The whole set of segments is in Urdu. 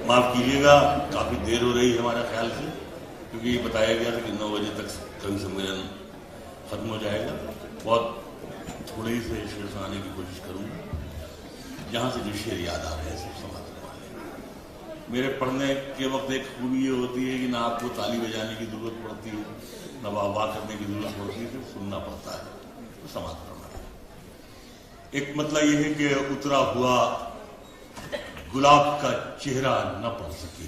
معاف کیجیے گا کافی دیر ہو رہی ہے ہمارے خیال سے، کیونکہ یہ بتایا گیا تھا کہ 9 بجے تک کبھی سمیلن ختم ہو جائے گا. بہت تھوڑی سے شعر سنانے کی کوشش کروں گا، جہاں سے جو شعر یاد آ رہے ہیں سب سماعت والے. میرے پڑھنے کے وقت ایک خوبی یہ ہوتی ہے کہ نہ آپ کو تالی بجانے کی ضرورت پڑتی ہے، نہ واہ واہ کرنے کی ضرورت پڑتی ہے، صرف سننا پڑتا ہے تو سماعت کرنا ہے. ایک مطلب یہ ہے کہ اترا ہوا گلاب کا چہرہ نہ پڑھ سکے،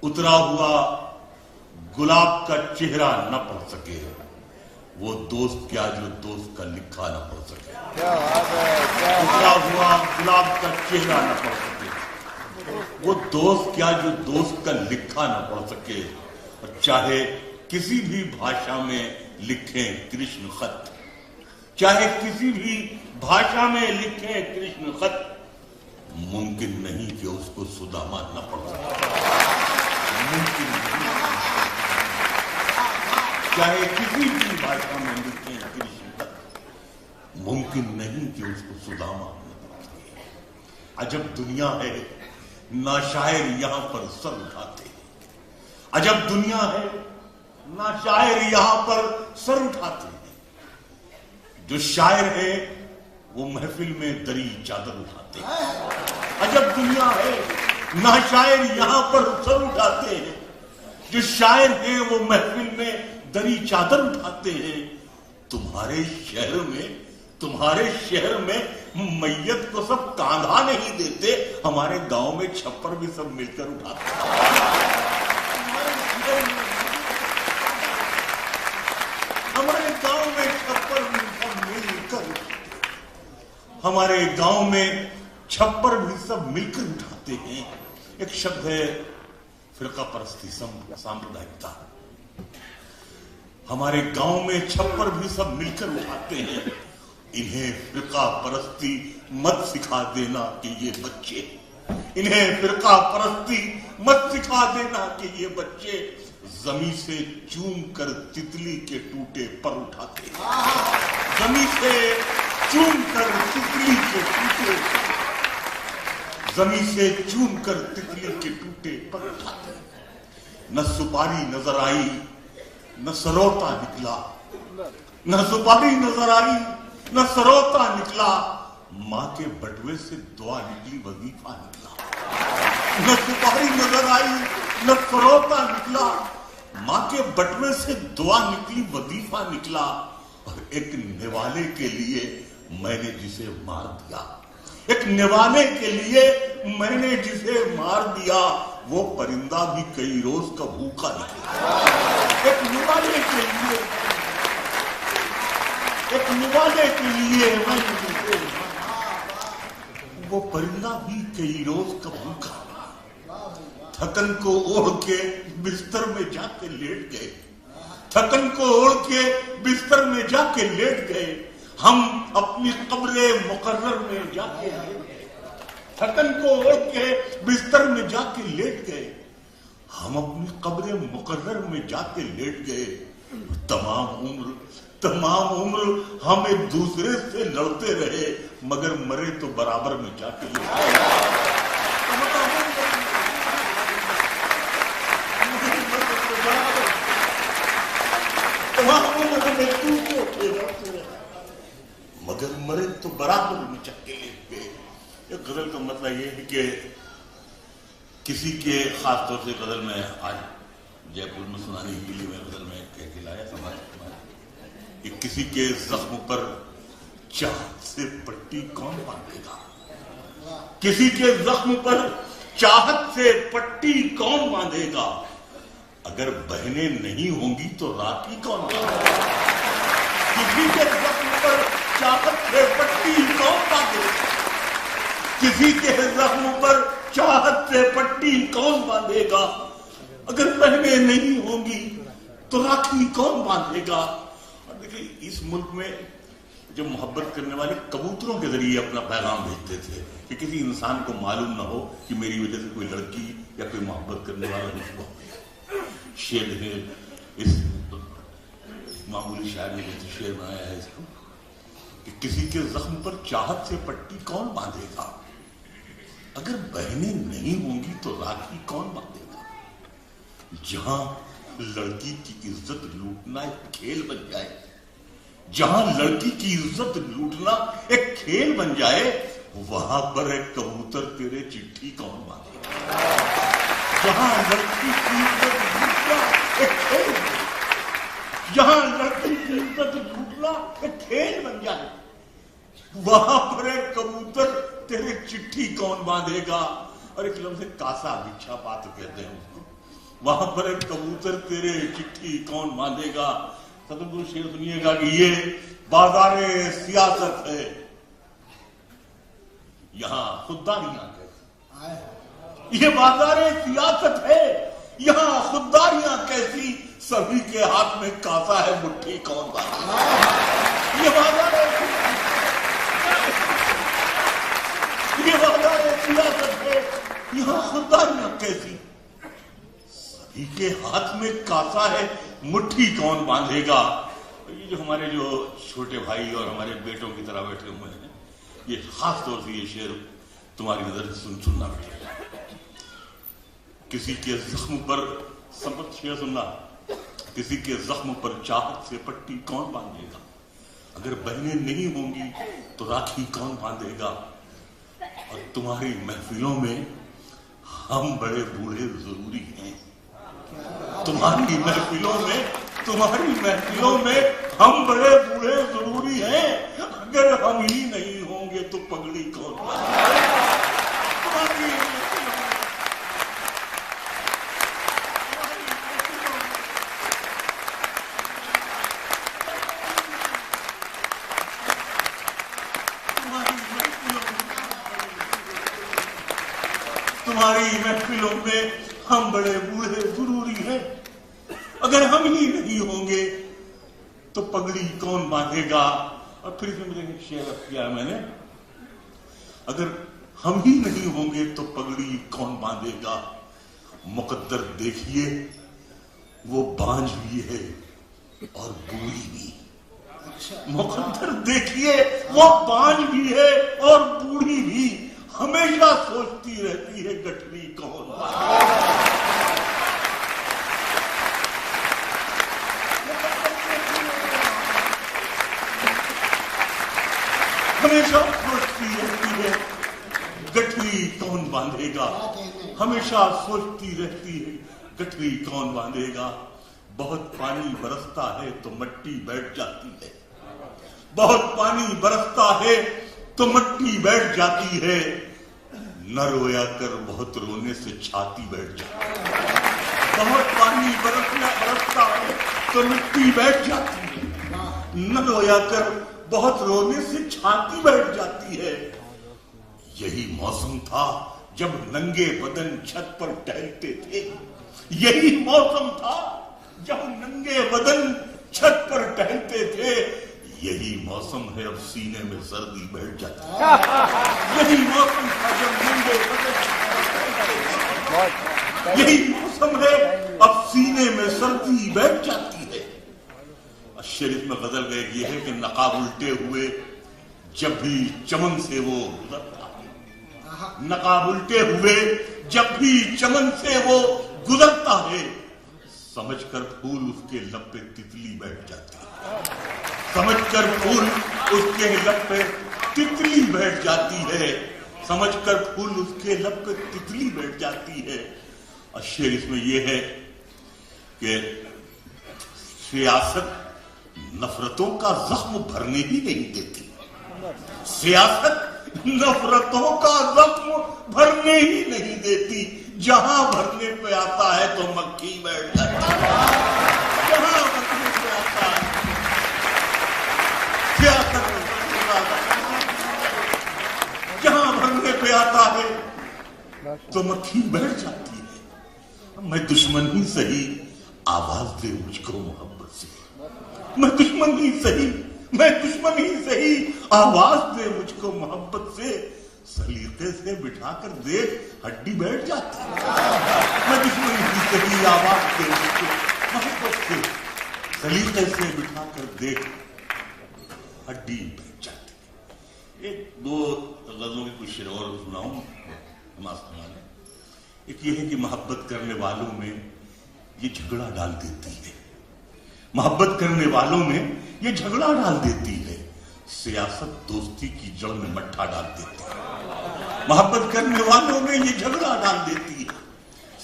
اترا ہوا گلاب کا چہرہ نہ پڑھ سکے، وہ دوست کیا جو دوست کا لکھا نہ پڑھ سکے. اترا ہوا گلاب کا چہرہ نہ پڑھ سکے، وہ دوست کیا جو دوست کا لکھا نہ پڑھ سکے. اور چاہے کسی بھی بھاشا میں لکھیں کرشن خط، چاہے کسی بھی بھاشا میں لکھیں کرشن خط، ممکن نہیں کہ اس کو سداما نہ پڑھ سکے. ممکن نہیں، چاہے کسی بھی بھاشا میں لکھیں کرشن خط، ممکن نہیں کہ اس کو سداما نہ پڑھ سکے. عجب دنیا ہے نہ شاعر یہاں پر سر اٹھاتے، عجب دنیا ہے نہ شاعر یہاں پر سر اٹھاتے. جو شاعر ہے وہ محفل میں دری چادر اٹھاتے ہیں. عجب دنیا ہے نہ شاعر یہاں پر سر اٹھاتے ہیں، جو شاعر ہیں وہ محفل میں دری چادر اٹھاتے ہیں. تمہارے شہر میں میت کو سب کاندھا نہیں دیتے، ہمارے گاؤں میں چھپر بھی سب مل کر اٹھاتے ہیں. ہمارے گاؤں میں چھپر بھی سب مل کر، ہمارے گاؤں میں چھپر بھی سب مل کر اٹھاتے ہیں. ایک شبد ہے فرقہ پرستی، سامپردائکتا. ہمارے گاؤں میں چھپر بھی سب مل کر اٹھاتے ہیں. انہیں فرقہ پرستی مت سکھا دینا کہ یہ بچے، انہیں فرقہ پرستی مت سکھا دینا کہ یہ بچے زمین سے چوم کر تتلی کے ٹوٹے پر اٹھاتے ہیں. زمین سے چوم کر تتلی کے ٹوٹے، زمین سے چوم کر تتلی کے ٹوٹے پر اٹھاتے ہیں. نہ سپاری نظر آئی نہ سروتا نکلا، نہ سپاری نظر آئی نہ سروتا نکلا، ماں کے بٹوے سے دعا نکلی وظیفہ نکلا. نہ سپاری نظر آئی نہ سروتا نکلا، ماں کے بٹوے سے دعا نکلی وظیفہ نکلا. اور ایک نوالے کے لیے میں نے جسے مار دیا، ایک نوالے کے لیے میں نے جسے مار دیا، وہ پرندہ بھی کئی روز کا بھوکا نکلا. ایک نوالے کے لیے، ایک نوالے کے لیے میں نے جسے وہ پرندہ بھی کئی روز کا بھوکا. تھکن کو اوڑھ کے بستر میں جا کے لیٹ گئے، تھکن کو اوڑھ کے بستر میں جا کے لیٹ گئے، ہم اپنی قبر مقرر میں جا کے لیٹ گئے. تھکن کو اوڑھ کے بستر میں جا کے لیٹ گئے، ہم اپنی قبر مقرر میں جا کے لیٹ گئے. تمام عمر ہم ایک دوسرے سے لڑتے رہے، مگر مرے تو برابر میں جا کے لیٹ گئے. مگر مرے تو برابر میں جا کے لیٹ گئے. ایک غزل کا مطلب یہ ہے کہ کسی کے، خاص طور سے غزل میں آج جے پور میں سنانے کے لیے میں غزل میں کہہ کے لایا کہ کسی کے زخم پر چاہت سے پٹی کون باندھے گا، کسی کے زخم پر چاہت سے پٹی کون باندھے گا، اگر بہنیں نہیں ہوں گی تو راکھی کون باندھے گا. کسی کے زخم پر چاہت سے پٹی کون باندھے گا، کسی کے زخم پر چاہت سے پٹی کون باندھے گا، اگر بہنیں نہیں ہوں گی تو راکھی کون باندھے گا. اور دیکھیں اس ملک میں جو محبت کرنے والے کبوتروں کے ذریعے اپنا پیغام بھیجتے تھے کہ کسی انسان کو معلوم نہ ہو کہ میری وجہ سے کوئی لڑکی یا کوئی محبت کرنے والا نہیں ہو. شعر ہے، اس معمولی شاعر نے شعر بنایا ہے اس کو کہ کسی کے زخم پر چاہت سے پٹی کون باندھے گا، اگر بہنیں نہیں ہوں گی تو راکھی کون باندھے گا؟ جہاں لڑکی کی عزت لوٹنا ایک کھیل بن جائے، جہاں لڑکی کی عزت لوٹنا ایک کھیل بن جائے، وہاں پر ایک کبوتر تیرے چٹھی کون باندھے گا؟ جہاں لڑکی کی عزت لوٹنا ایک کھیل بن جائے، جہاں لڑکی کی عزت لوٹنا ایک کھیل بن جائے، وہاں پر ایک کبوتر تیرے چٹھی کون باندھے گا؟ اور ایک لفظ کاسا بچھا پات کہتے ہیں اس کو، وہاں پر ایک کبوتر تیرے چٹھی کون باندھے گا؟ ستم گرو شعر سنیے گا کہ یہ بازار سیاست ہے، یہاں خودداریاں کیسی، یہ بازار سیاست ہے، یہاں خودداریاں کیسی، سبھی کے ہاتھ میں کاسا ہے، مٹھی کون باندھے گا؟ یہ بازار سیاست ہے، یہاں خودداریاں کیسی، سبھی کے ہاتھ میں کاسا ہے، مٹھی کون باندھے گا؟ یہ جو ہمارے جو چھوٹے بھائی اور ہمارے بیٹوں کی طرح بیٹھے ہوئے ہیں، یہ خاص طور سے یہ شعر تمہاری نظر سے سننا بیٹھے، کسی کے زخم پر سبق شعر سننا، کسی کے زخم پر چاہت سے پٹی کون باندھے گا؟ اگر بہنیں نہیں ہوں گی تو راکھی کون باندھے گا؟ اور تمہاری محفلوں میں ہم بڑے بوڑھے ضروری ہیں، تمہاری محفلوں میں ہم بڑے بوڑھے ضروری ہیں، اگر ہم ہی نہیں ہوں گے تو پگڑی کون باندھے گا؟ تمہاری محفلوں میں ہم بڑے بوڑھے ضروری ہیں، اگر ہم ہی نہیں ہوں گے تو پگڑی کون باندھے گا؟ اور پھر اس میں مجھے شعر کیا میں نے، اگر ہم ہی نہیں ہوں گے تو پگڑی کون باندھے گا؟ مقدر دیکھیے وہ بانجھ بھی ہے اور بوڑھی بھی، مقدر دیکھیے وہ بانجھ بھی ہے اور بوڑھی بھی، ہمیشہ سوچتی رہتی ہے گٹھری کون باندھے گا؟ ہمیشہ سوچتی رہتی ہے گٹھری کون باندھے گا؟ ہمیشہ سوچتی رہتی ہے گٹھری کون باندھے گا؟ بہت پانی برستا ہے تو مٹی بیٹھ جاتی ہے، بہت پانی برستا ہے تو مٹی بیٹھ جاتی ہے، نہ رویا کر بہت رونے سے چھاتی بیٹھ جاتی ہے، بہت پانی برستا ہے تو مٹی بیٹھ جاتی ہے، نہ رویا کر بہت رونے سے چھاتی بیٹھ جاتی ہے، یہی موسم تھا جب ننگے بدن چھت پر ٹہلتے تھے، یہی موسم تھا جب ننگے بدن چھت پر ٹہلتے تھے، یہی موسم ہے اب سینے میں سردی بیٹھ جاتی ہے، یہی موسم تھا جب ننگے بدن یہی موسم ہے اب سینے میں سردی بیٹھ جاتی ہے۔ شریف میں غزل گئے یہ ہے کہ نقاب الٹے ہوئے جب بھی چمن سے وہ گزرتا ہے، نقاب الٹے ہوئے جب بھی چمن سے وہ گزرتا ہے، سمجھ کر پھول اس کے لب پہ تتلی بیٹھ جاتی ہے، سمجھ کر پھول اس کے لب پہ تتلی بیٹھ جاتی ہے، سمجھ کر پھول اس کے لب پہ تتلی بیٹھ جاتی ہے۔ اور شعر اس میں یہ ہے کہ سیاست نفرتوں کا زخم بھرنے ہی نہیں دیتی، سیاست نفرتوں کا زخم بھرنے ہی نہیں دیتی، جہاں بھرنے پہ آتا ہے تو مکھی بیٹھ جاتی ہے، جہاں بھرنے پہ آتا ہے سیاست، جہاں بھرنے پہ آتا ہے تو مکھی بیٹھ جاتی ہے۔ میں دشمن ہی سہی آواز دے مجھ کو محبت سے، میں دشمن ہی سہی آواز دے مجھ کو محبت سے، سلیقے سے بٹھا کر دیکھ ہڈی بیٹھ جاتی ہے، میں دشمن ہی سہی آواز دے مجھ کو محبت سے، سلیقے سے بٹھا کر دیکھ ہڈی بیٹھ جاتی ہے۔ ایک دو غزلوں کی کچھ شعر اور سناؤں، ایک یہ ہے کہ محبت کرنے والوں میں یہ جھگڑا ڈال دیتی ہے، محبت کرنے والوں میں یہ جھگڑا ڈال دیتی ہے، سیاست دوستی کی جڑ میں مٹھا ڈال دیتی ہے، محبت کرنے والوں میں یہ جھگڑا ڈال دیتی ہے،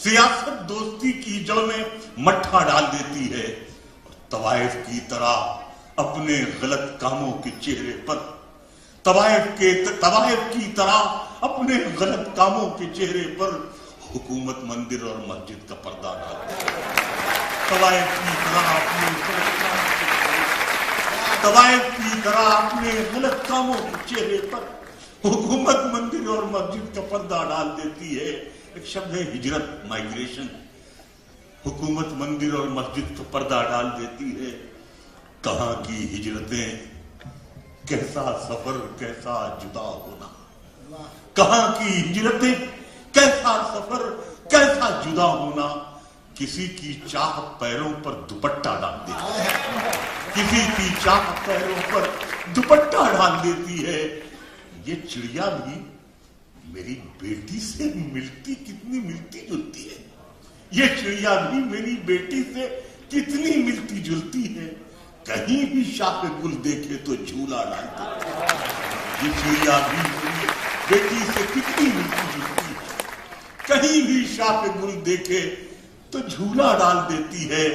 سیاست دوستی کی جڑ میں مٹھا ڈال دیتی ہے، اور طوائف کی طرح اپنے غلط کاموں کے چہرے پر، طوائف کی طرح اپنے غلط کاموں کے چہرے پر حکومت مندر اور مسجد کا پردہ ڈالتی ہے، طوائف کی طرح اپنے غلط کاموں کے چہرے پر حکومت مندر اور مسجد کا پردہ ڈال دیتی ہے۔ ایک شبد ہے ہجرت، مائگریشن، حکومت مندر اور مسجد کا پردہ ڈال دیتی ہے۔ کہاں کی ہجرتیں، کیسا سفر، کیسا جدا ہونا، کہاں کی ہجرتیں، کیسا سفر، کیسا جدا ہونا، کسی کی چاہ پیروں پر دوپٹہ ڈال دیتی ہے، کسی کی چاہ پیروں پر دوپٹہ ڈال دیتی ہے۔ یہ چڑیا بھی میری بیٹی سے کتنی ملتی جلتی ہے، یہ چڑیا بھی میری بیٹی سے کتنی ملتی جلتی ہے، کہیں بھی شاخ گل دیکھے تو جھولا ڈال دیتی ہے، یہ چڑیا بھی میری بیٹی سے کتنی ملتی جلتی ہے، کہیں بھی شاخ گل دیکھے تو جھولا ڈال دیتی ہے،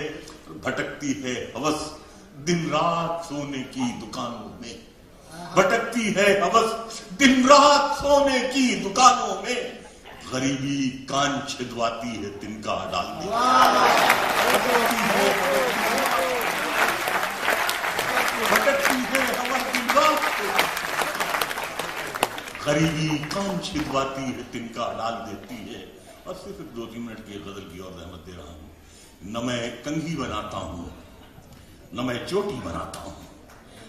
بھٹکتی ہے ہوس دن رات سونے کی دکانوں میں، بھٹکتی ہے ہوس دن رات سونے کی دکانوں میں، غریبی کان چھدواتی ہے تنکا ڈال دیتی ہے، بھٹکتی ہے ہوس دن رات، غریبی کان چھدواتی ہے تنکا ڈال دیتی ہے۔ اور صرف 2-3 منٹ کی غزل کی اور رحمت دے رہا ہوں۔ نہ میں کنگھی بناتا ہوں، نہ میں چوٹی بناتا ہوں،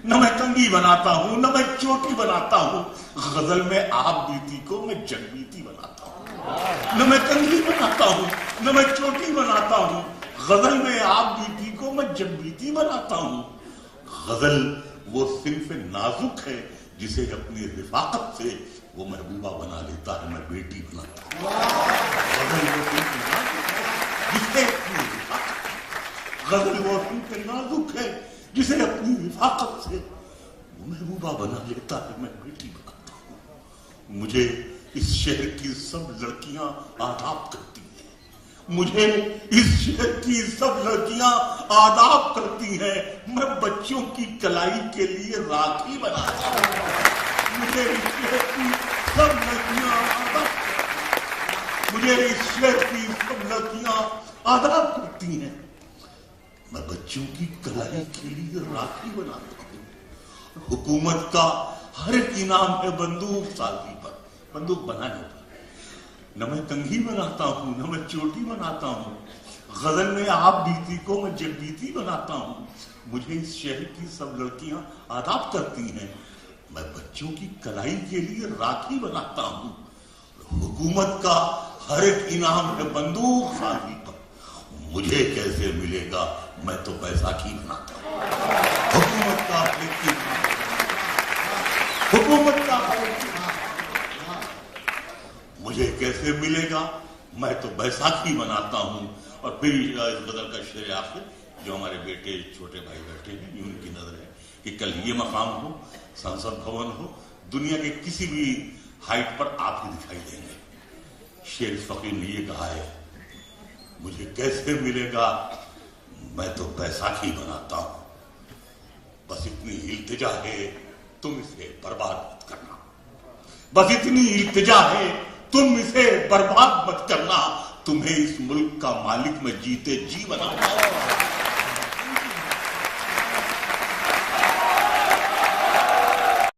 نہ میں کنگھی بناتا ہوں، نہ میں چوٹی بناتا ہوں، غزل میں آپ بیتی کو میں جگ بیتی بناتا ہوں، نہ میں کنگھی بناتا ہوں، نہ میں چوٹی بناتا ہوں، غزل میں آپ بیتی کو میں جگ بیتی بناتا ہوں۔ غزل وہ صنف نازک ہے جسے اپنی رفاقت سے وہ محبوبہ بنا لیتا ہے، میں بیٹی بناتا ہوں۔ غزل وہ صنف نازک ہے جسے اپنی رفاقت سے وہ محبوبہ بنا لیتا ہے، میں بیٹی بناتا ہوں۔ مجھے اس شہر کی سب لڑکیاں آداب کرتی ہیں، مجھے اس شہر کی سب لڑکیاں آداب کرتی ہیں، میں بچوں کی کلائی کے لیے راکھی بناتا ہوں۔ مجھے اس شہر کی سب لڑکیاں آداب کرتی ہیں، میں بچوں کی کلائی کے لیے راکھی بناتا ہوں۔ حکومت کا ہر ایک انعام ہے بندوق سازی پر، بندوق بنانے پر۔ نہ میں کنگھی بناتا ہوں، نہ میں چوٹی بناتا ہوں، غزل میں آپ بیتی کو میں جگ بیتی بناتا ہوں۔ مجھے اس شہر کی سب لڑکیاں آداب کرتی ہیں، میں بچوں کی کلائی کے لیے راکھی بناتا ہوں۔ حکومت کا ہر ایک انعام ہے بندوق سازی پر، مجھے کیسے ملے گا، میں تو بیساکھی بناتا ہوں۔ حکومت کا ہر ایک انعام، حکومت کا ہر ایک انعام مجھے کیسے ملے گا، میں تو بیساکھی بناتا ہوں۔ اور پھر اس غزل کا شعر آخر جو ہمارے بیٹے چھوٹے بھائی بیٹھے ہیں، ان کی نظر ہے کہ کل یہ مقام ہو، سنسد بھون ہو، دنیا کے کسی بھی ہائٹ پر آپ ہی دکھائی دیں گے۔ شعر فقیر نے یہ کہا ہے، مجھے کیسے ملے گا، میں تو بیساکھی بناتا ہوں، بس اتنی التجا ہے تم اسے برباد مت کرنا، بس اتنی التجا ہے تم اسے برباد مت کرنا، تمہیں اس ملک کا مالک میں جیتے جی بناتا ہوں۔